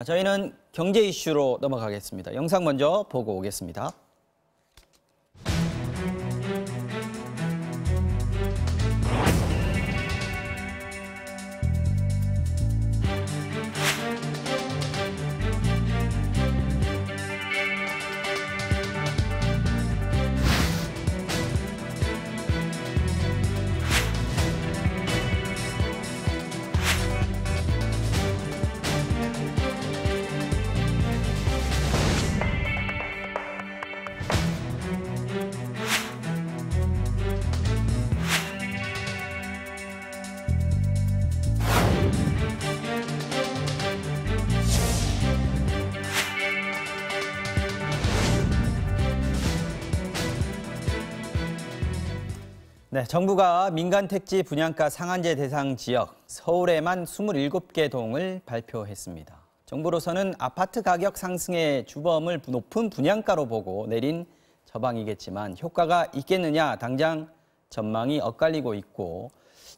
저희는 경제 이슈로 넘어가겠습니다. 영상 먼저 보고 오겠습니다. 네, 정부가 민간 택지 분양가 상한제 대상 지역 서울에만 27개 동을 발표했습니다. 정부로서는 아파트 가격 상승의 주범을 높은 분양가로 보고 내린 처방이겠지만 효과가 있겠느냐 당장 전망이 엇갈리고 있고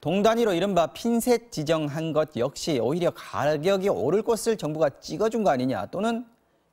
동 단위로 이른바 핀셋 지정한 것 역시 오히려 가격이 오를 것을 정부가 찍어준 거 아니냐 또는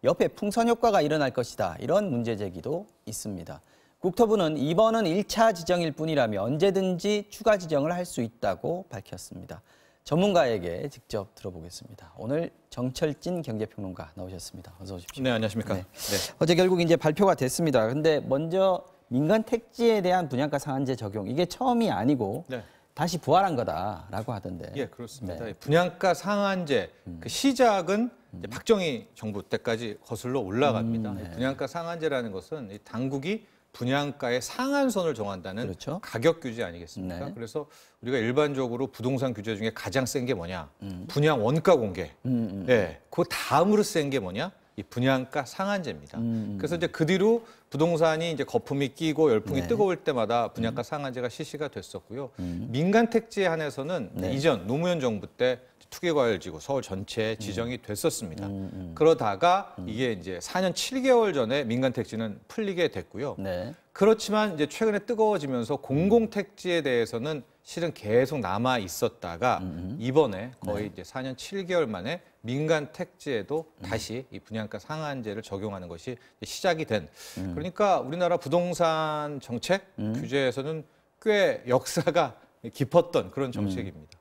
옆에 풍선 효과가 일어날 것이다 이런 문제 제기도 있습니다. 국토부는 이번은 1차 지정일 뿐이라며 언제든지 추가 지정을 할 수 있다고 밝혔습니다. 전문가에게 직접 들어보겠습니다. 오늘 정철진 경제평론가 나오셨습니다. 어서 오십시오. 네, 안녕하십니까. 네. 네. 어제 결국 이제 발표가 됐습니다. 근데 먼저 민간 택지에 대한 분양가 상한제 적용 이게 처음이 아니고 네. 다시 부활한 거다라고 하던데. 예, 그렇습니다. 네. 분양가 상한제 그 시작은 이제 박정희 정부 때까지 거슬러 올라갑니다. 네. 분양가 상한제라는 것은 이 당국이 분양가의 상한선을 정한다는 그렇죠. 가격 규제 아니겠습니까? 네. 그래서 우리가 일반적으로 부동산 규제 중에 가장 센 게 뭐냐? 분양 원가 공개. 예, 그 다음으로 센 게 뭐냐? 이 분양가 상한제입니다. 그래서 이제 그 뒤로 부동산이 이제 거품이 끼고 열풍이 네. 뜨거울 때마다 분양가 상한제가 실시가 됐었고요. 민간 택지에 한해서는 네. 이전 노무현 정부 때 투기과열지구 서울 전체에 지정이 됐었습니다. 그러다가 이게 이제 4년 7개월 전에 민간 택지는 풀리게 됐고요. 네. 그렇지만 이제 최근에 뜨거워지면서 공공 택지에 대해서는 실은 계속 남아 있었다가 이번에 거의 이제 4년 7개월 만에 민간 택지에도 다시 이 분양가 상한제를 적용하는 것이 시작이 된. 그러니까 우리나라 부동산 정책 규제에서는 꽤 역사가 깊었던 그런 정책입니다.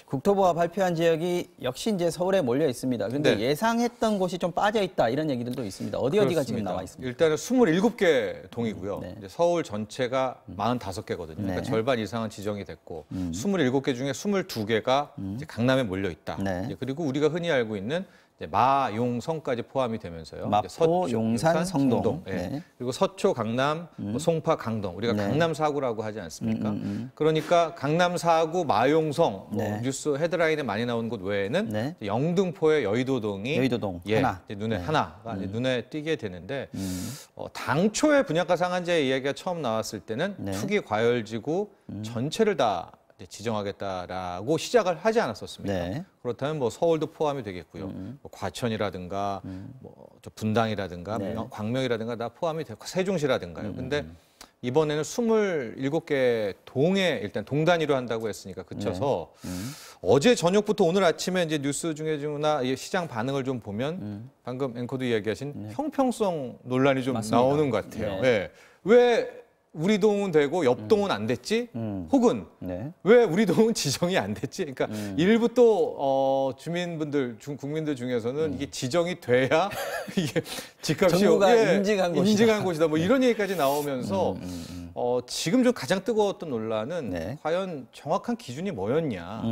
국토부가 발표한 지역이 역시 이제 서울에 몰려 있습니다. 그런데 네. 예상했던 곳이 좀 빠져 있다 이런 얘기들도 있습니다. 어디가 지금 그렇습니다. 나와 있습니다. 일단은 27개 동이고요. 네. 이제 서울 전체가 45개거든요. 그러니까 네. 절반 이상은 지정이 됐고 27개 중에 22개가 이제 강남에 몰려 있다. 네. 이제 그리고 우리가 흔히 알고 있는 이제 마용성까지 포함이 되면서요. 마포, 이제 서초, 용산, 성동. 예. 네. 그리고 서초, 강남, 뭐 송파, 강동. 우리가 네. 강남 4구라고 하지 않습니까? 그러니까 강남 4구, 마용성, 뭐 네. 뉴스 헤드라인에 많이 나오는 곳 외에는 네. 영등포의 여의도동이 여의도동 예, 하나. 이제 눈에 네. 하나가 이제 눈에 띄게 되는데 당초에 분양가 상한제 이야기가 처음 나왔을 때는 네. 투기 과열지구 전체를 다 이제 지정하겠다라고 시작을 하지 않았었습니까? 네. 그렇다면 뭐 서울도 포함이 되겠고요. 뭐 과천이라든가 뭐 저 분당이라든가 네. 광명이라든가 다 포함이 되고 세종시라든가요. 근데 이번에는 27개 동에 일단 동 단위로 한다고 했으니까 그쳐서 어제 저녁부터 오늘 아침에 이제 뉴스 중에나 시장 반응을 좀 보면 방금 앵커도 이야기하신 형평성 논란이 좀 맞습니다. 나오는 것 같아요. 네. 예. 왜 우리 동은 되고 옆 동은 안 됐지? 혹은 네. 왜 우리 동은 지정이 안 됐지? 그러니까 일부 또 주민분들, 국민들 중에서는 이게 지정이 돼야 이게 집값이 정부가 인증한 곳이다. 뭐 이런 얘기까지 나오면서 지금 좀 가장 뜨거웠던 논란은 네. 과연 정확한 기준이 뭐였냐?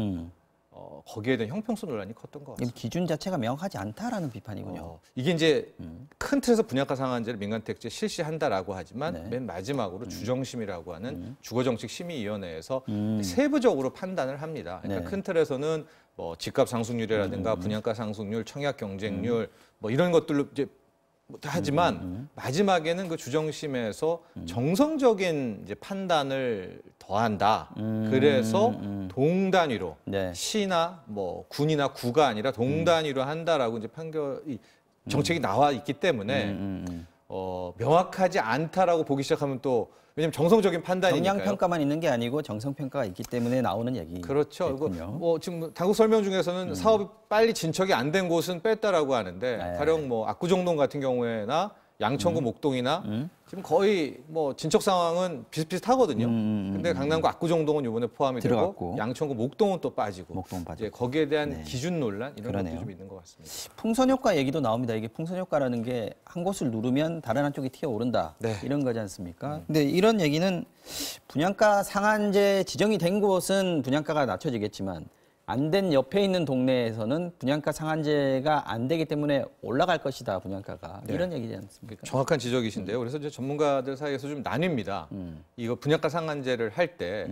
거기에 대한 형평성 논란이 컸던 것 같습니다. 기준 자체가 명확하지 않다라는 비판이군요. 이게 이제 큰 틀에서 분양가 상한제를 민간 택지에 실시한다라고 하지만 네. 맨 마지막으로 주정심이라고 하는 주거정책심의위원회에서 세부적으로 판단을 합니다. 그러니까 네. 큰 틀에서는 뭐 집값 상승률이라든가 분양가 상승률, 청약 경쟁률 뭐 이런 것들로 이제 하지만 마지막에는 그 주정심에서 정성적인 이제 판단을 더한다. 그래서 동 단위로 네. 시나 뭐 군이나 구가 아니라 동 단위로 한다라고 이제 판결이 정책이 나와 있기 때문에 명확하지 않다라고 보기 시작하면 또 왜냐면 정성적인 판단이니까요. 정량 평가만 있는 게 아니고 정성 평가가 있기 때문에 나오는 얘기. 그렇죠. 뭐 지금 당국 설명 중에서는 사업이 빨리 진척이 안 된 곳은 뺐다라고 하는데 가령 뭐 압구정동 같은 경우에나 양천구 목동이나 지금 거의 뭐 진척 상황은 비슷비슷하거든요. 근데 강남구 압구정동은 이번에 포함이 들어갔고. 되고 양천구 목동은 또 빠지고. 목동 빠지고. 이제 거기에 대한 네. 기준 논란 이런 그러네요. 것도 좀 있는 것 같습니다. 풍선 효과 얘기도 나옵니다. 이게 풍선 효과라는 게 한 곳을 누르면 다른 한쪽이 튀어오른다. 네. 이런 거지 않습니까? 근데 이런 얘기는 분양가 상한제 지정이 된 곳은 분양가가 낮춰지겠지만 안 된 옆에 있는 동네에서는 분양가 상한제가 안 되기 때문에 올라갈 것이다, 분양가가. 네. 이런 얘기지 않습니까? 정확한 지적이신데요. 그래서 이제 전문가들 사이에서 좀 나뉩니다. 이거 분양가 상한제를 할 때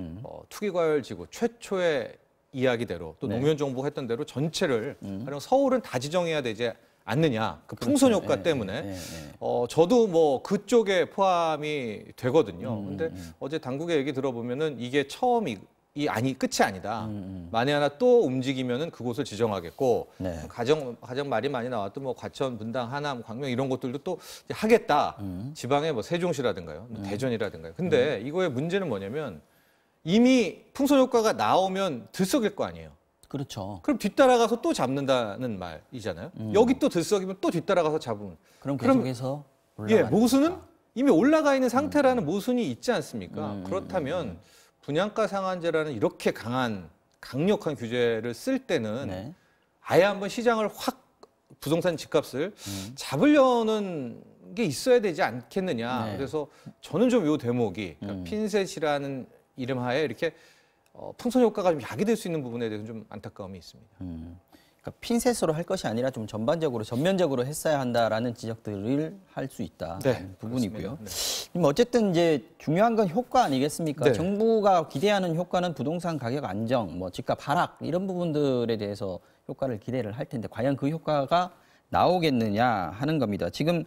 투기과열지구 최초의 이야기대로 또 네. 노무현 정부가 했던 대로 전체를 가령 서울은 다 지정해야 되지 않느냐. 그 풍선 효과 때문에. 저도 뭐 그쪽에 포함이 되거든요. 근데 어제 당국의 얘기 들어보면은 이게 처음이 끝이 아니다. 만에 하나 또 움직이면은 그곳을 지정하겠고 네. 가정 말이 많이 나왔던 뭐 과천, 분당, 하남, 광명 이런 것들도 또 이제 하겠다. 지방에 뭐 세종시라든가요, 뭐 대전이라든가요. 근데 이거의 문제는 뭐냐면 이미 풍선 효과가 나오면 들썩일 거 아니에요. 그렇죠. 그럼 뒤따라가서 또 잡는다는 말이잖아요. 여기 또 들썩이면 또 뒤따라가서 잡으면. 그럼 계속해서 모순은 이미 올라가 있는 상태라는 모순이 있지 않습니까? 그렇다면 분양가 상한제라는 이렇게 강력한 규제를 쓸 때는 네. 아예 한번 시장을 확 부동산 집값을 잡으려는 게 있어야 되지 않겠느냐. 네. 그래서 저는 좀 이 대목이 그러니까 핀셋이라는 이름 하에 이렇게 풍선 효과가 좀 야기될 수 있는 부분에 대해서 좀 안타까움이 있습니다. 그러니까 핀셋으로 할 것이 아니라 좀 전면적으로 했어야 한다라는 지적들을 할 수 있다. 네, 부분이고요. 그렇습니다. 뭐 어쨌든 이제 중요한 건 효과 아니겠습니까? 네. 정부가 기대하는 효과는 부동산 가격 안정, 뭐 집값 하락 이런 부분들에 대해서 효과를 기대를 할 텐데 과연 그 효과가 나오겠느냐 하는 겁니다. 지금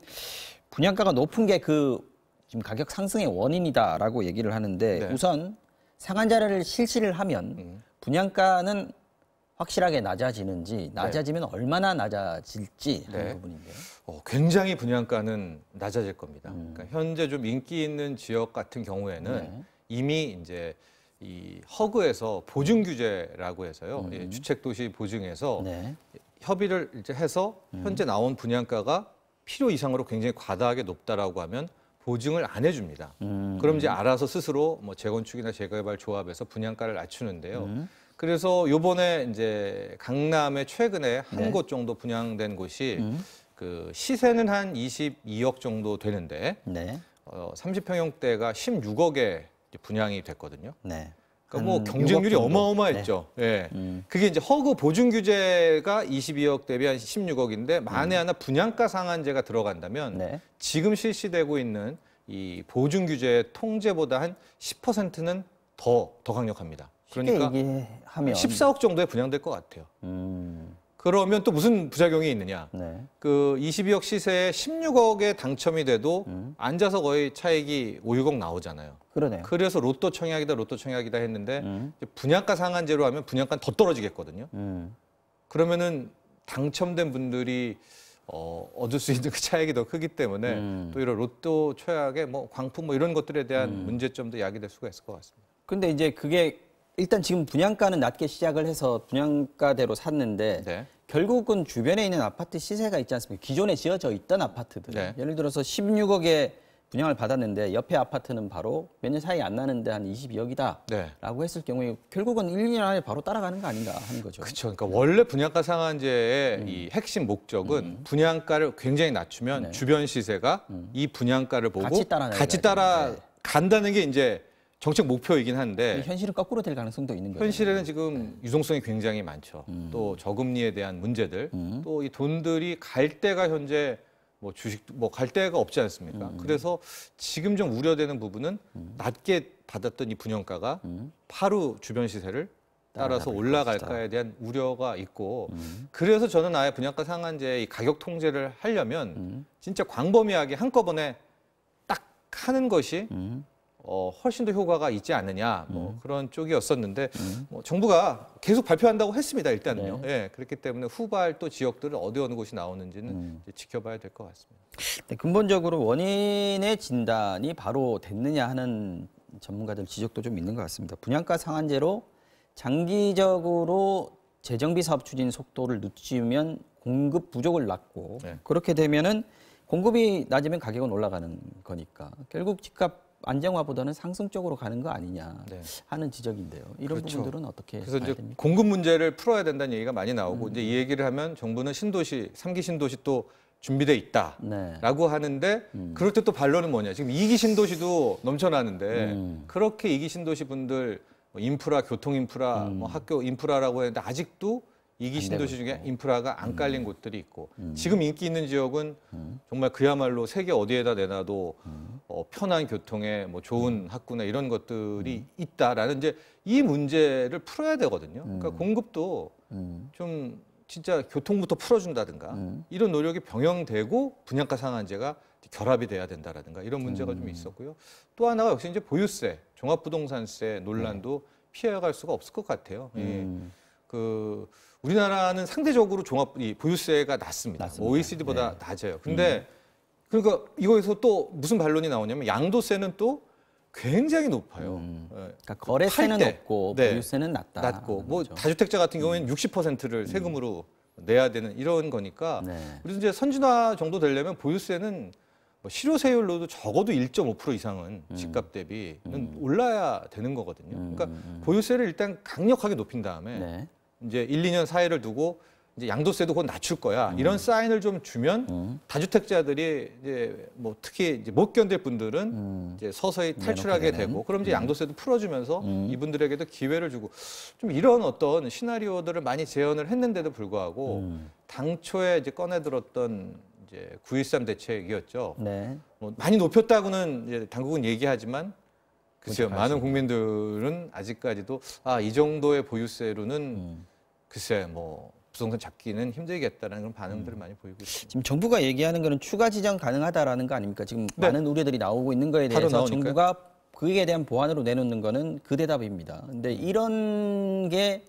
분양가가 높은 게 지금 가격 상승의 원인이다라고 얘기를 하는데 네. 우선 상한제를 실시를 하면 분양가는 확실하게 낮아지는지 낮아지면 얼마나 낮아질지 하는 네. 부분인데요. 굉장히 분양가는 낮아질 겁니다. 그러니까 현재 좀 인기 있는 지역 같은 경우에는 네. 이미 이제 이 허그에서 보증 규제라고 해서요. 주택도시 보증에서 네. 협의를 이제 해서 현재 나온 분양가가 필요 이상으로 굉장히 과다하게 높다라고 하면 보증을 안 해줍니다. 그럼 이제 알아서 스스로 뭐 재건축이나 재개발 조합에서 분양가를 낮추는데요. 그래서 요번에 이제 강남에 최근에 한 네. 곳 정도 분양된 곳이 그 시세는 한 22억 정도 되는데 네. 30평형대가 16억에 분양이 됐거든요. 네. 그러니까 뭐 한 경쟁률이 6억 정도. 어마어마했죠. 예. 그게 이제 허그 보증 규제가 22억 대비 한 16억인데 만에 하나 분양가 상한제가 들어간다면 네. 지금 실시되고 있는 이 보증 규제의 통제보다 한 10%는 더 강력합니다. 그러니까 얘기하면 14억 정도에 분양될 것 같아요. 음, 그러면 또 무슨 부작용이 있느냐? 네. 그 22억 시세에 16억에 당첨이 돼도 앉아서 거의 차익이 5, 6억 나오잖아요. 그러네요. 그래서 로또 청약이다 했는데 이제 분양가 상한제로 하면 분양가는 더 떨어지겠거든요. 그러면은 당첨된 분들이 얻을 수 있는 그 차익이 더 크기 때문에 또 이런 로또 청약의 뭐 광품 뭐 이런 것들에 대한 문제점도 야기될 수가 있을 것 같습니다. 근데 이제 그게 일단 지금 분양가는 낮게 시작을 해서 분양가대로 샀는데 네. 결국은 주변에 있는 아파트 시세가 있지 않습니까? 기존에 지어져 있던 아파트들. 네. 예를 들어서 16억에 분양을 받았는데 옆에 아파트는 바로 몇 년 사이 안 나는데 한 22억이다. 네. 라고 했을 경우에 결국은 1, 2년 안에 바로 따라가는 거 아닌가 하는 거죠. 그렇죠. 그러니까 원래 분양가 상한제의 이 핵심 목적은 분양가를 굉장히 낮추면 네. 주변 시세가 이 분양가를 보고 같이 따라간다는 게 이제 정책 목표이긴 한데 현실은 거꾸로 될 가능성도 있는 거죠. 현실에는 지금 유동성이 굉장히 많죠. 또 저금리에 대한 문제들, 또 이 돈들이 갈 데가 현재 뭐 주식 뭐 갈 데가 없지 않습니까? 그래서 지금 좀 우려되는 부분은 낮게 받았던 이 분양가가 바로 주변 시세를 따라서 올라갈까에 대한 우려가 있고 그래서 저는 아예 분양가 상한제의 이 가격 통제를 하려면 진짜 광범위하게 한꺼번에 딱 하는 것이 훨씬 더 효과가 있지 않느냐 뭐 그런 쪽이었었는데 뭐 정부가 계속 발표한다고 했습니다. 일단은요. 네. 예, 그렇기 때문에 후발 또 지역들은 어느 곳이 나오는지는 이제 지켜봐야 될 것 같습니다. 네, 근본적으로 원인의 진단이 바로 됐느냐 하는 전문가들 지적도 좀 있는 것 같습니다. 분양가 상한제로 장기적으로 재정비 사업 추진 속도를 늦추면 공급 부족을 낳고 네. 그렇게 되면은 공급이 낮으면 가격은 올라가는 거니까 결국 집값 안정화보다는 상승 쪽으로 가는 거 아니냐 네. 하는 지적인데요. 이런 그렇죠. 부분들은 어떻게 그래서 봐야 이제 됩니까? 공급 문제를 풀어야 된다는 얘기가 많이 나오고 이제 이 얘기를 하면 정부는 신도시, 3기 신도시 또 준비돼 있다라고 네. 하는데 그럴 때 또 반론은 뭐냐? 지금 2기 신도시도 넘쳐나는데 그렇게 2기 신도시 분들 뭐 인프라, 교통 인프라, 뭐 학교 인프라라고 했는데 아직도 2기 신도시 중에 인프라가 안 깔린 곳들이 있고 지금 인기 있는 지역은 정말 그야말로 세계 어디에다 내놔도 편한 교통에 뭐 좋은 학구나 이런 것들이 있다라는 이제 이 문제를 풀어야 되거든요. 그러니까 공급도 좀 진짜 교통부터 풀어준다든가 이런 노력이 병행되고 분양가 상한제가 결합이 돼야 된다라든가 이런 문제가 좀 있었고요. 또 하나가 역시 이제 보유세, 종합부동산세 논란도 피해갈 수가 없을 것 같아요. 그 우리나라는 상대적으로 이 보유세가 낮습니다. OECD보다 낮아요. 근데 그러니까 이거에서 또 무슨 반론이 나오냐면 양도세는 또 굉장히 높아요. 그러니까 거래세는 높고 보유세는 낮고 뭐 다주택자 같은 경우에는 60%를 세금으로 내야 되는 이런 거니까 우리 이제 선진화 정도 되려면 보유세는 뭐 실효세율로도 적어도 1.5% 이상은 집값 대비는 올라야 되는 거거든요. 그러니까 보유세를 일단 강력하게 높인 다음에 이제 1, 2년 사이를 두고 이제 양도세도 곧 낮출 거야. 이런 사인을 좀 주면 다주택자들이 이제 뭐 특히 이제 못 견딜 분들은 이제 서서히 탈출하게 되고 그럼 이제 양도세도 풀어주면서 이분들에게도 기회를 주고 좀 이런 어떤 시나리오들을 많이 재현을 했는데도 불구하고 당초에 이제 꺼내들었던 이제 9.13 대책이었죠. 뭐 많이 높였다고는 이제 당국은 얘기하지만 글쎄요, 많은 국민들은 아직까지도 이 정도의 보유세로는 글쎄 뭐 부동산 잡기는 힘들겠다라는 그런 반응들을 많이 보이고 있습니다. 지금 정부가 얘기하는 거는 추가 지정 가능하다라는 거 아닙니까? 지금 많은 우려들이 나오고 있는 거에 대해서 정부가 그에 대한 보완으로 내놓는 거는 그 대답입니다. 근데 이런 게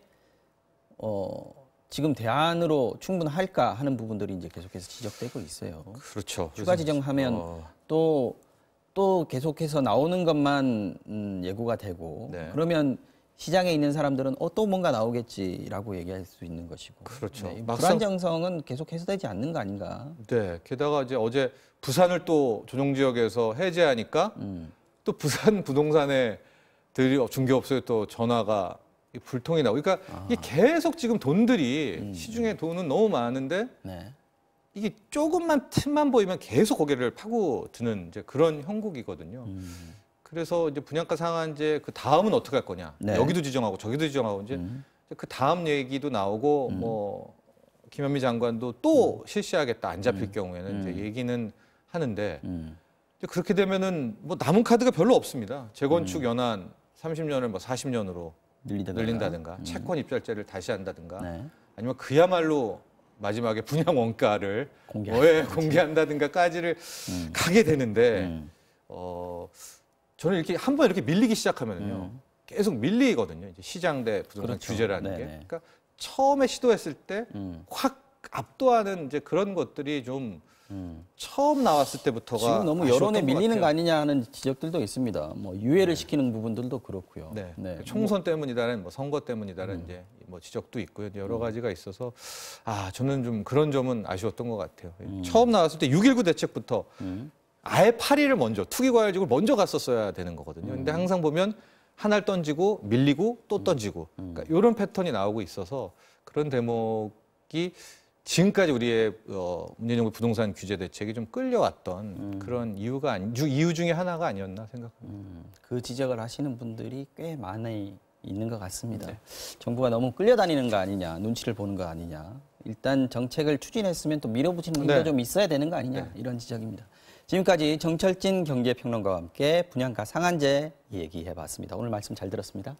지금 대안으로 충분할까 하는 부분들이 이제 계속해서 지적되고 있어요. 그렇죠. 추가 지정하면 또 계속해서 나오는 것만 예고가 되고 그러면 시장에 있는 사람들은 또 뭔가 나오겠지라고 얘기할 수 있는 것이고 그렇죠. 불안정성은 계속 해소되지 않는 거 아닌가. 네. 게다가 이제 어제 부산을 또 조정지역에서 해제하니까 또 부산 부동산에 중개업소에 또 전화가 불통이 나고 그러니까 이게 계속 지금 돈들이 시중에 돈은 너무 많은데 이게 조금만 틈만 보이면 계속 고개를 파고드는 이제 그런 형국이거든요. 그래서 이제 분양가 상한제 그 다음은 어떻게 할 거냐. 여기도 지정하고 저기도 지정하고 이제 그 다음 얘기도 나오고 뭐 김현미 장관도 또 실시하겠다 안 잡힐 경우에는 이제 얘기는 하는데 이제 그렇게 되면은 뭐 남은 카드가 별로 없습니다. 재건축 연한 30년을 뭐 40년으로 늘린다든가 채권 입찰제를 다시 한다든가 아니면 그야말로 마지막에 분양 원가를 공개한다든가까지를 가게 되는데 저는 이렇게 한번 이렇게 밀리기 시작하면은요 계속 밀리거든요. 이제 시장 대 부동산 규제라는 게. 그러니까 처음에 시도했을 때 확 압도하는 이제 그런 것들이 좀 처음 나왔을 때부터가 지금 너무 여론에 밀리는 거 아니냐 하는 지적들도 있습니다. 뭐 유예를 시키는 부분들도 그렇고요. 총선 때문이다라는 뭐 선거 때문이다라는 이제 뭐 지적도 있고요. 여러 가지가 있어서 저는 좀 그런 점은 아쉬웠던 것 같아요. 처음 나왔을 때 6.19 대책부터 아예 8위를 먼저 투기과열직을 먼저 갔었어야 되는 거거든요. 근데 항상 보면 하나를 던지고 밀리고 또 던지고 그러니까 이런 패턴이 나오고 있어서 그런 대목이 지금까지 우리의 문재인 정부 부동산 규제 대책이 좀 끌려왔던 그런 이유 중에 하나가 아니었나 생각합니다. 그 지적을 하시는 분들이 꽤 많이 있는 것 같습니다. 정부가 너무 끌려다니는 거 아니냐, 눈치를 보는 거 아니냐. 일단 정책을 추진했으면 또 밀어붙이는 게 좀 있어야 되는 거 아니냐 이런 지적입니다. 지금까지 정철진 경제평론가와 함께 분양가 상한제 얘기해봤습니다. 오늘 말씀 잘 들었습니다.